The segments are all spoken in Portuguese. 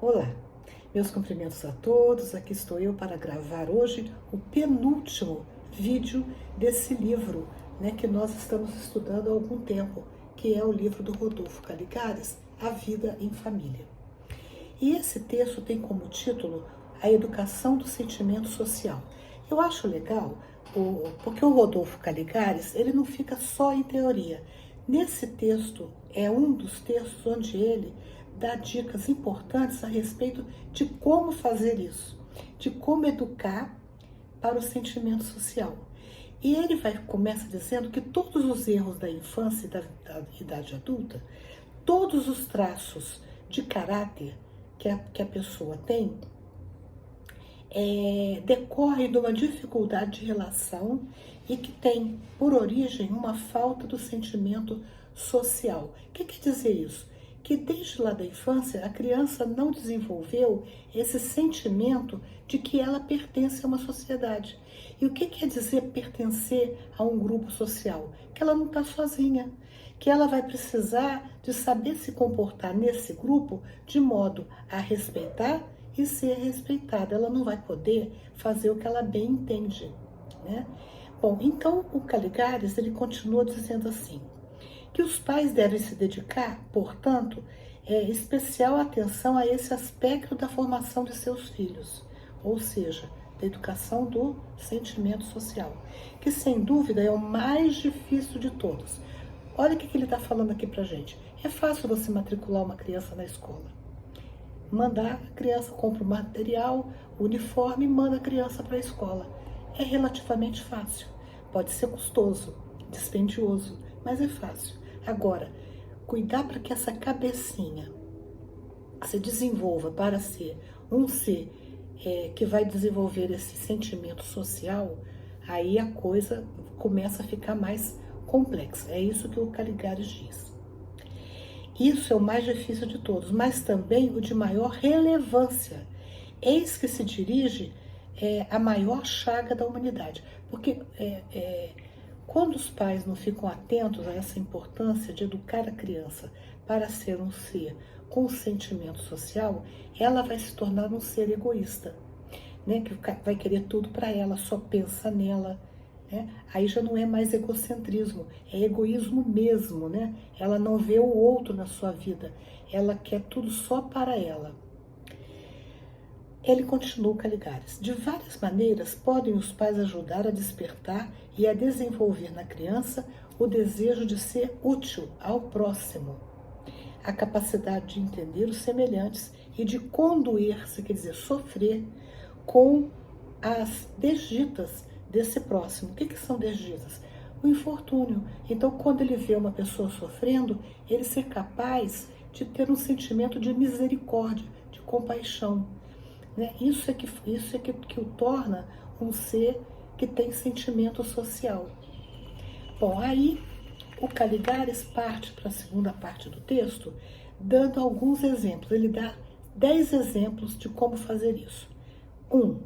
Olá, meus cumprimentos a todos. Aqui estou eu para gravar hoje o penúltimo vídeo desse livro, que nós estamos estudando há algum tempo, que é o livro do Rodolfo Caligares, A Vida em Família. E esse texto tem como título A Educação do Sentimento Social. Eu acho legal, porque o Rodolfo Caligares, ele não fica só em teoria. Nesse texto, é um dos textos onde ele dá dicas importantes a respeito de como fazer isso, de como educar para o sentimento social. E ele começa dizendo que todos os erros da infância e da idade adulta, todos os traços de caráter que a pessoa tem, decorre de uma dificuldade de relação e que tem por origem uma falta do sentimento social. O que quer dizer isso? Que desde lá da infância a criança não desenvolveu esse sentimento de que ela pertence a uma sociedade. E o que quer dizer pertencer a um grupo social? Que ela não está sozinha, que ela vai precisar de saber se comportar nesse grupo de modo a respeitar e ser respeitada. Ela não vai poder fazer o que ela bem entende, né? Bom, então o Caligares, ele continua dizendo assim, que os pais devem se dedicar, portanto, especial atenção a esse aspecto da formação de seus filhos, ou seja, da educação do sentimento social, que sem dúvida é o mais difícil de todos. Olha o que ele está falando aqui pra gente. É fácil você matricular uma criança na escola. Mandar a criança, compra o material, o uniforme e manda a criança para a escola. É relativamente fácil. Pode ser custoso, dispendioso, mas é fácil. Agora, cuidar para que essa cabecinha se desenvolva para ser um ser que vai desenvolver esse sentimento social, aí a coisa começa a ficar mais complexa. É isso que o Caligares diz. Isso é o mais difícil de todos, mas também o de maior relevância. Eis que se dirige a maior chaga da humanidade. Porque quando os pais não ficam atentos a essa importância de educar a criança para ser um ser com sentimento social, ela vai se tornar um ser egoísta, que vai querer tudo para ela, só pensa nela. Aí já não é mais egocentrismo, é egoísmo mesmo, Ela não vê o outro na sua vida, ela quer tudo só para ela. Ele continua, Caligares. De várias maneiras podem os pais ajudar a despertar e a desenvolver na criança o desejo de ser útil ao próximo, a capacidade de entender os semelhantes e de conduir-se, quer dizer, sofrer com as desditas desse próximo. O que são desditas? O infortúnio. Então, quando ele vê uma pessoa sofrendo, ele ser capaz de ter um sentimento de misericórdia, de compaixão. Isso é que o torna um ser que tem sentimento social. Bom, aí o Caligares parte para a segunda parte do texto, dando alguns exemplos. Ele dá 10 exemplos de como fazer isso. 1.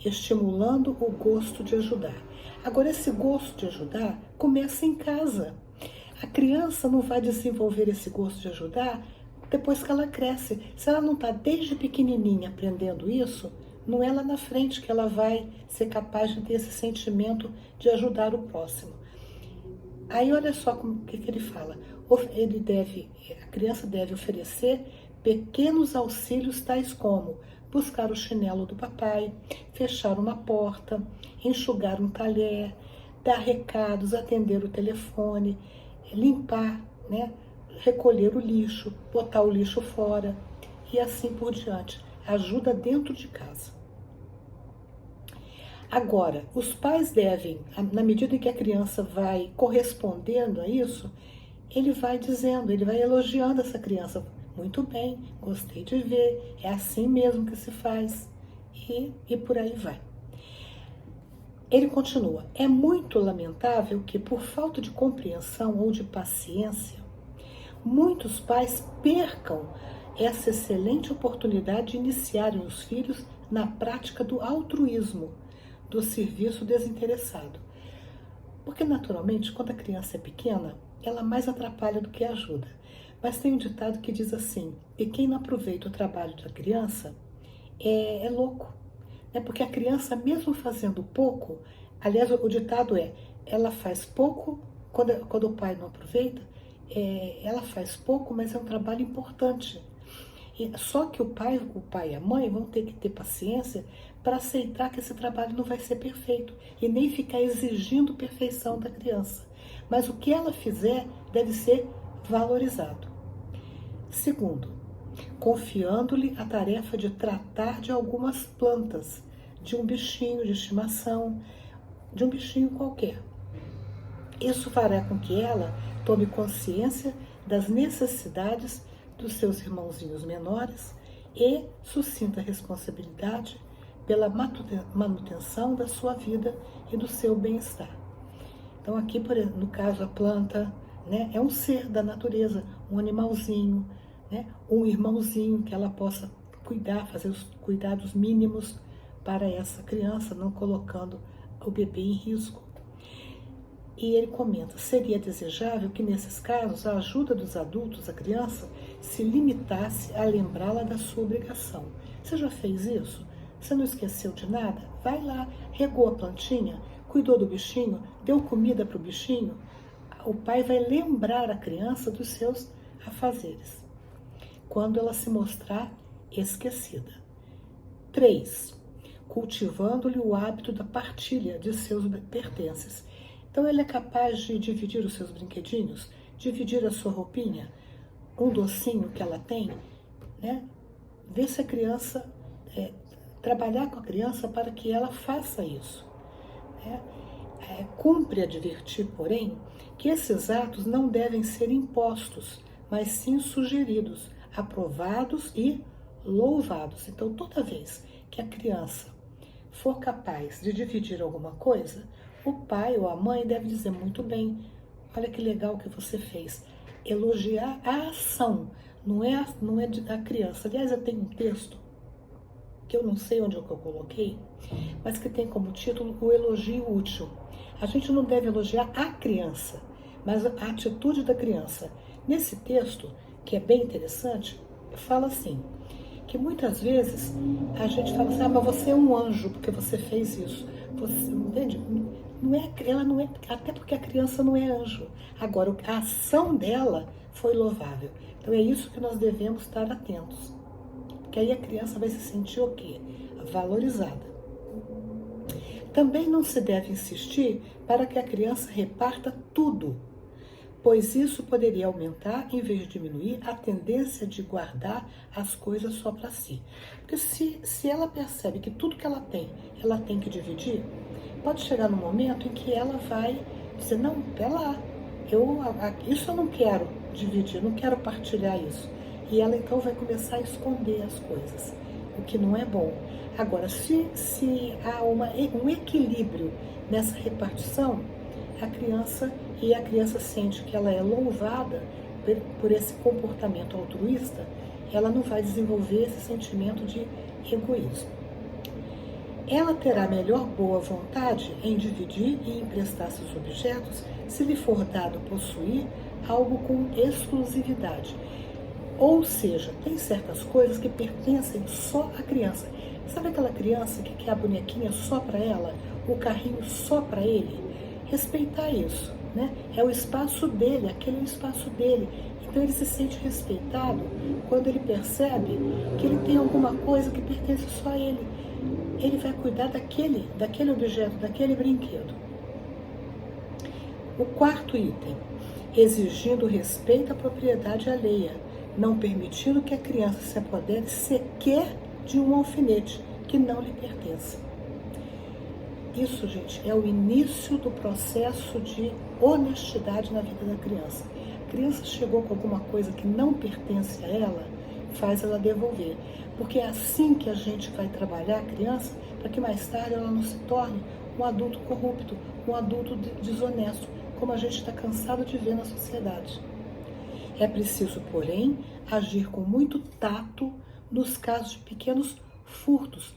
Estimulando o gosto de ajudar. Agora, esse gosto de ajudar começa em casa. A criança não vai desenvolver esse gosto de ajudar depois que ela cresce. Se ela não está desde pequenininha aprendendo isso, não é lá na frente que ela vai ser capaz de ter esse sentimento de ajudar o próximo. Aí olha só o que ele fala. A criança deve oferecer pequenos auxílios tais como buscar o chinelo do papai, fechar uma porta, enxugar um talher, dar recados, atender o telefone, limpar, recolher o lixo, botar o lixo fora e assim por diante. Ajuda dentro de casa. Agora, os pais devem, na medida em que a criança vai correspondendo a isso, ele vai dizendo, ele vai elogiando essa criança. Muito bem, gostei de ver, é assim mesmo que se faz. E por aí vai. Ele continua, é muito lamentável que, por falta de compreensão ou de paciência, muitos pais percam essa excelente oportunidade de iniciarem os filhos na prática do altruísmo, do serviço desinteressado. Porque, naturalmente, quando a criança é pequena, ela mais atrapalha do que ajuda. Mas tem um ditado que diz assim, e quem não aproveita o trabalho da criança é louco. Né? Porque a criança, mesmo fazendo pouco, aliás, o ditado é, ela faz pouco, quando o pai não aproveita, ela faz pouco, mas é um trabalho importante. Só que o pai e a mãe vão ter que ter paciência para aceitar que esse trabalho não vai ser perfeito e nem ficar exigindo perfeição da criança. Mas o que ela fizer deve ser valorizado. Segundo, confiando-lhe a tarefa de tratar de algumas plantas, de um bichinho de estimação, de um bichinho qualquer. Isso fará com que ela tome consciência das necessidades dos seus irmãozinhos menores e suscita responsabilidade pela manutenção da sua vida e do seu bem-estar. Então aqui, no caso, a planta, né, é um ser da natureza, um animalzinho, né, um irmãozinho que ela possa cuidar, fazer os cuidados mínimos para essa criança, não colocando o bebê em risco. E ele comenta, seria desejável que nesses casos a ajuda dos adultos à criança se limitasse a lembrá-la da sua obrigação. Você já fez isso? Você não esqueceu de nada? Vai lá, regou a plantinha, cuidou do bichinho, deu comida para o bichinho. O pai vai lembrar a criança dos seus afazeres, quando ela se mostrar esquecida. 3. Cultivando-lhe o hábito da partilha de seus pertences. Então ele é capaz de dividir os seus brinquedinhos, dividir a sua roupinha, um docinho que ela tem, né? Ver se a criança, trabalhar com a criança para que ela faça isso. Né? Cumpre advertir, porém, que esses atos não devem ser impostos, mas sim sugeridos, aprovados e louvados. Então, toda vez que a criança for capaz de dividir alguma coisa, o pai ou a mãe deve dizer muito bem, olha que legal que você fez. Elogiar a ação, não é a criança. Aliás, eu tenho um texto, que eu não sei onde é que eu coloquei, mas que tem como título o elogio útil. A gente não deve elogiar a criança, mas a atitude da criança. Nesse texto, que é bem interessante, fala assim, que muitas vezes a gente fala assim, mas você é um anjo porque você fez isso. Você, entende? Ela não é, até porque a criança não é anjo. Agora, a ação dela foi louvável. Então é isso que nós devemos estar atentos. Porque aí a criança vai se sentir o quê? Valorizada. Também não se deve insistir para que a criança reparta tudo, pois isso poderia aumentar, em vez de diminuir, a tendência de guardar as coisas só para si. Porque se ela percebe que tudo que ela tem que dividir, pode chegar no momento em que ela vai dizer, não, pera lá, isso eu não quero dividir, não quero partilhar isso. E ela então vai começar a esconder as coisas, o que não é bom. Agora, se há um equilíbrio nessa repartição, a criança sente que ela é louvada por esse comportamento altruísta, ela não vai desenvolver esse sentimento de egoísmo. Ela terá melhor boa vontade em dividir e emprestar seus objetos se lhe for dado possuir algo com exclusividade. Ou seja, tem certas coisas que pertencem só à criança. Sabe aquela criança que quer a bonequinha só para ela, o carrinho só para ele? Respeitar isso, né? É o espaço dele, aquele é o espaço dele. Então ele se sente respeitado quando ele percebe que ele tem alguma coisa que pertence só a ele. Ele vai cuidar daquele objeto, daquele brinquedo. O quarto item, exigindo respeito à propriedade alheia, não permitindo que a criança se apodere sequer de um alfinete que não lhe pertence. Isso, gente, é o início do processo de honestidade na vida da criança. A criança chegou com alguma coisa que não pertence a ela, faz ela devolver. Porque é assim que a gente vai trabalhar a criança para que mais tarde ela não se torne um adulto corrupto, um adulto desonesto, como a gente está cansado de ver na sociedade. É preciso, porém, agir com muito tato nos casos de pequenos furtos,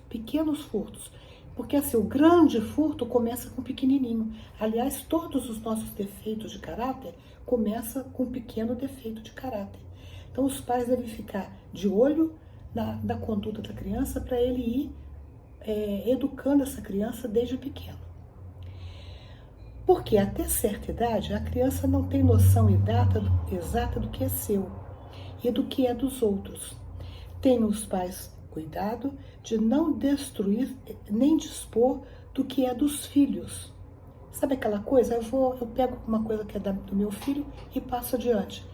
porque assim, o grande furto começa com o pequenininho. Aliás, todos os nossos defeitos de caráter começam com um pequeno defeito de caráter. Então, os pais devem ficar de olho na conduta da criança para ele ir educando essa criança desde pequeno. Porque até certa idade, a criança não tem noção exata do que é seu e do que é dos outros. Tenham os pais cuidado de não destruir nem dispor do que é dos filhos. Sabe aquela coisa? Eu pego uma coisa que é do meu filho e passo adiante.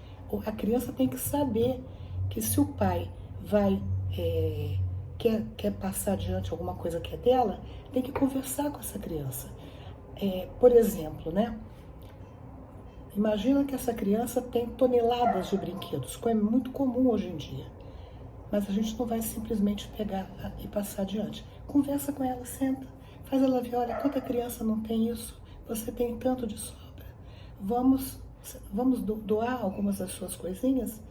A criança tem que saber que se o pai quer passar adiante alguma coisa que é dela, tem que conversar com essa criança. Por exemplo, né? Imagina que essa criança tem toneladas de brinquedos, como é muito comum hoje em dia. Mas a gente não vai simplesmente pegar e passar adiante. Conversa com ela, senta, faz ela ver, olha, quanta criança não tem isso, você tem tanto de sobra. Vamos doar algumas das suas coisinhas?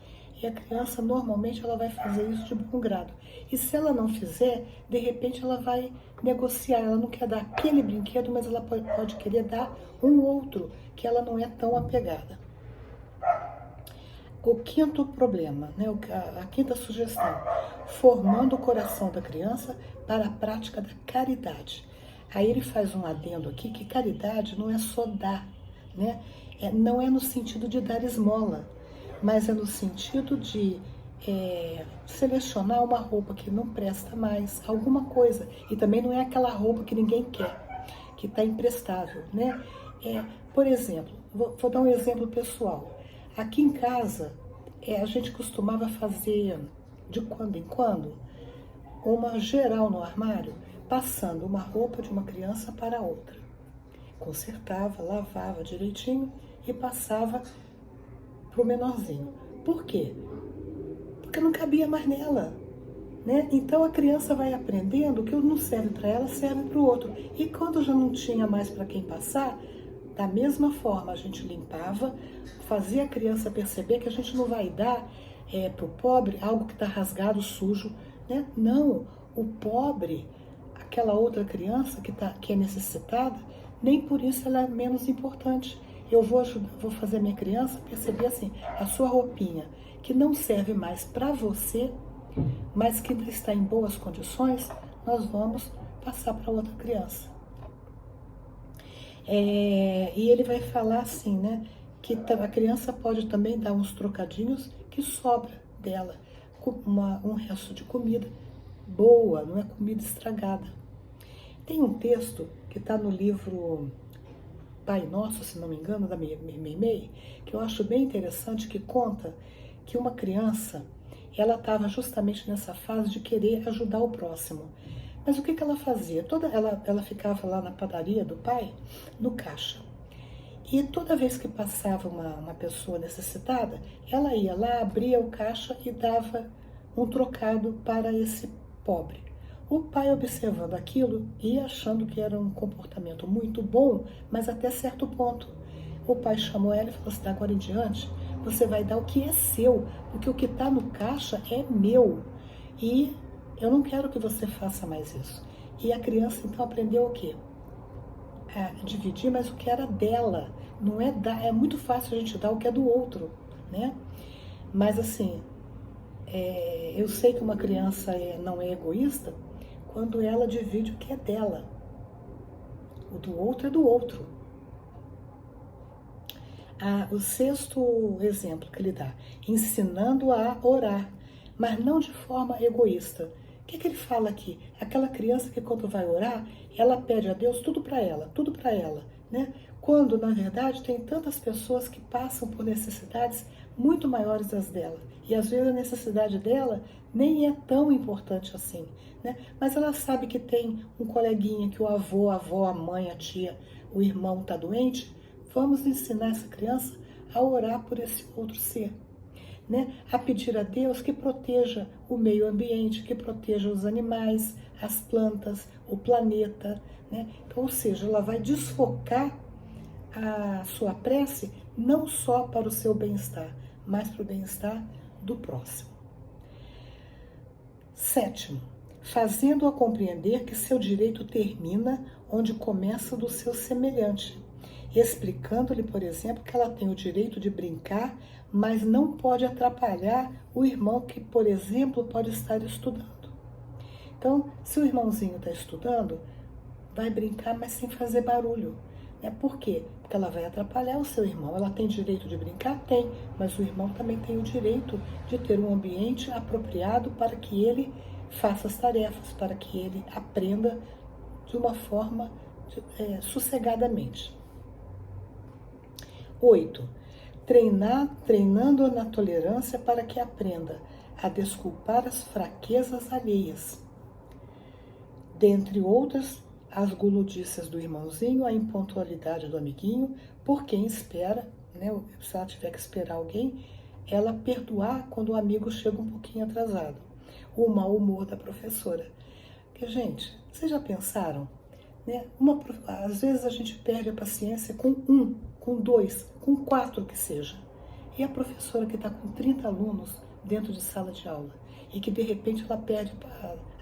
E a criança, normalmente, ela vai fazer isso de bom grado. E se ela não fizer, de repente ela vai negociar. Ela não quer dar aquele brinquedo, mas ela pode querer dar um outro, que ela não é tão apegada. O quinto problema, né, a quinta sugestão, formando o coração da criança para a prática da caridade. Aí ele faz um adendo aqui, que caridade não é só dar, né? Não é no sentido de dar esmola, mas é no sentido de selecionar uma roupa que não presta mais, alguma coisa. E também não é aquela roupa que ninguém quer, que está imprestável, né? Por exemplo, vou dar um exemplo pessoal. Aqui em casa, a gente costumava fazer, de quando em quando, uma geral no armário, passando uma roupa de uma criança para outra. Consertava, lavava direitinho e passava para o menorzinho. Por quê? Porque não cabia mais nela, né? Então a criança vai aprendendo que o que não serve para ela, serve para o outro. E quando já não tinha mais para quem passar, da mesma forma a gente limpava, fazia a criança perceber que a gente não vai dar para o pobre algo que está rasgado, sujo, né? Não, o pobre, aquela outra criança que é necessitada, nem por isso ela é menos importante. Eu vou fazer a minha criança perceber assim, a sua roupinha, que não serve mais para você, mas que ainda está em boas condições, nós vamos passar para outra criança. E ele vai falar assim, né, que a criança pode também dar uns trocadinhos que sobra dela, um resto de comida boa, não é comida estragada. Tem um texto que está no livro Pai Nosso, se não me engano, da Meimei, que eu acho bem interessante, que conta que uma criança, ela estava justamente nessa fase de querer ajudar o próximo. Mas o que ela fazia? Ela ficava lá na padaria do pai, no caixa. E toda vez que passava uma pessoa necessitada, ela ia lá, abria o caixa e dava um trocado para esse pobre. O pai, observando aquilo, ia achando que era um comportamento muito bom, mas até certo ponto. O pai chamou ela e falou assim, agora em diante, você vai dar o que é seu, porque o que está no caixa é meu. E eu não quero que você faça mais isso. E a criança, então, aprendeu o quê? A dividir, mas o que era dela. Não é dar, é muito fácil a gente dar o que é do outro, né? Mas, assim, eu sei que uma criança não é egoísta quando ela divide o que é dela. O do outro é do outro. O sexto exemplo que ele dá, ensinando a orar, mas não de forma egoísta. O que ele fala aqui? Aquela criança que quando vai orar, ela pede a Deus tudo para ela, né? Quando, na verdade, tem tantas pessoas que passam por necessidades muito maiores das dela. E às vezes a necessidade dela nem é tão importante assim, né? Mas ela sabe que tem um coleguinha, que o avô, a avó, a mãe, a tia, o irmão está doente. Vamos ensinar essa criança a orar por esse outro ser, né? A pedir a Deus que proteja o meio ambiente, que proteja os animais, as plantas, o planeta, né? Então, ou seja, ela vai desfocar a sua prece não só para o seu bem-estar, mas para o bem-estar do próximo. Sétimo, fazendo-a compreender que seu direito termina onde começa o do seu semelhante explicando-lhe, por exemplo, que ela tem o direito de brincar, mas não pode atrapalhar o irmão que, por exemplo, pode estar estudando. Então, se o irmãozinho está estudando, vai brincar, mas sem fazer barulho. Por quê? Porque ela vai atrapalhar o seu irmão. Ela tem direito de brincar? Tem, mas o irmão também tem o direito de ter um ambiente apropriado para que ele faça as tarefas, para que ele aprenda de uma forma sossegadamente. 8. Treinando na tolerância para que aprenda a desculpar as fraquezas alheias. Dentre outras, as gulodices do irmãozinho, a impontualidade do amiguinho, por quem espera, se ela tiver que esperar alguém, ela perdoar quando o amigo chega um pouquinho atrasado. O mau humor da professora. Porque, gente, vocês já pensaram? Às vezes a gente perde a paciência com 1, com 2, com 4 que seja. E a professora que está com 30 alunos dentro de sala de aula e que de repente ela perde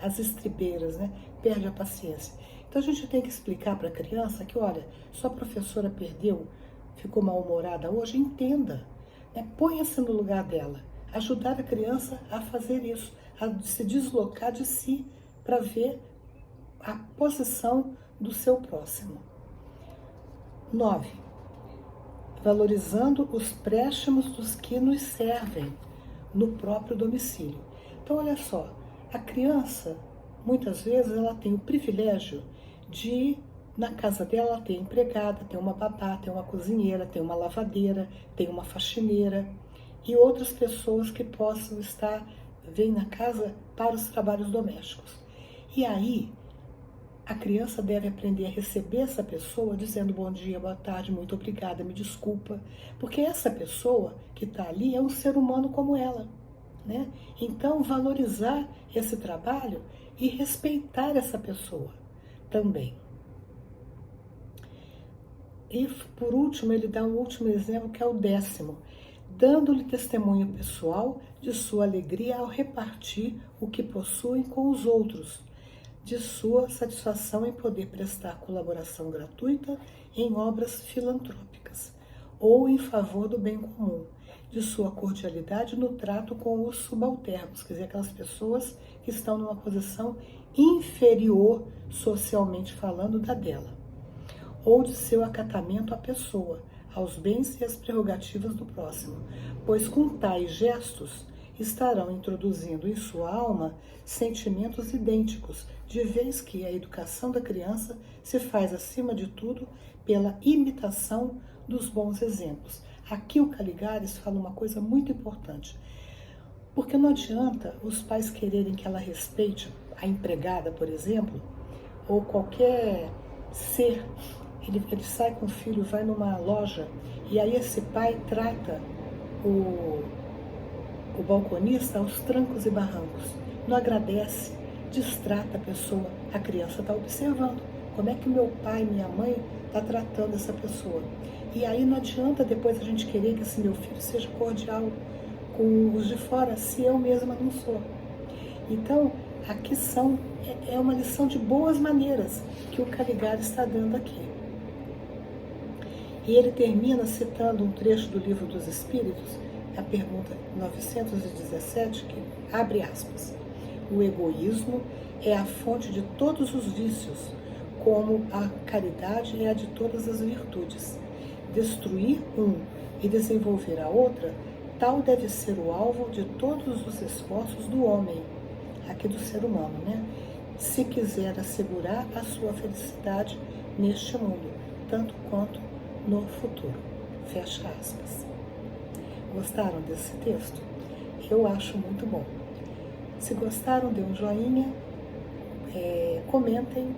as estribeiras, perde a paciência. Então a gente tem que explicar para a criança que, olha, sua professora perdeu, ficou mal-humorada hoje, entenda, ponha-se no lugar dela, ajudar a criança a fazer isso, a se deslocar de si para ver a posição do seu próximo. 9. Valorizando os préstimos dos que nos servem no próprio domicílio. Então, olha só, a criança, muitas vezes, ela tem o privilégio de, na casa dela, ela tem empregada, tem uma babá, tem uma cozinheira, tem uma lavadeira, tem uma faxineira e outras pessoas que possam vêm na casa para os trabalhos domésticos. E aí, a criança deve aprender a receber essa pessoa dizendo bom dia, boa tarde, muito obrigada, me desculpa, porque essa pessoa que está ali é um ser humano como ela, Então, valorizar esse trabalho e respeitar essa pessoa também. E, por último, ele dá um último exemplo, que é o 10º, dando-lhe testemunho pessoal de sua alegria ao repartir o que possuem com os outros, de sua satisfação em poder prestar colaboração gratuita em obras filantrópicas ou em favor do bem comum, de sua cordialidade no trato com os subalternos, quer dizer, aquelas pessoas que estão numa posição inferior, socialmente falando, da dela, ou de seu acatamento à pessoa, aos bens e às prerrogativas do próximo, pois com tais gestos estarão introduzindo em sua alma sentimentos idênticos, de vez que a educação da criança se faz, acima de tudo, pela imitação dos bons exemplos. Aqui o Caligares fala uma coisa muito importante, porque não adianta os pais quererem que ela respeite a empregada, por exemplo, ou qualquer ser. Ele sai com o filho, vai numa loja, e aí esse pai trata o balconista aos trancos e barrancos, não agradece, distrata a pessoa. A criança está observando como é que meu pai, minha mãe está tratando essa pessoa. E aí não adianta depois a gente querer que esse meu filho seja cordial com os de fora, se eu mesma não sou. Então, aqui é uma lição de boas maneiras que o Caligares está dando aqui. E ele termina citando um trecho do Livro dos Espíritos, a pergunta 917, que abre aspas: o egoísmo é a fonte de todos os vícios, como a caridade é a de todas as virtudes. Destruir um e desenvolver a outra, tal deve ser o alvo de todos os esforços do homem, aqui do ser humano, se quiser assegurar a sua felicidade neste mundo, tanto quanto no futuro. Fecha aspas. Gostaram desse texto? Eu acho muito bom. Se gostaram, dê um joinha, comentem,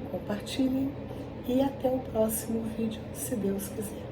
compartilhem e até o próximo vídeo, se Deus quiser.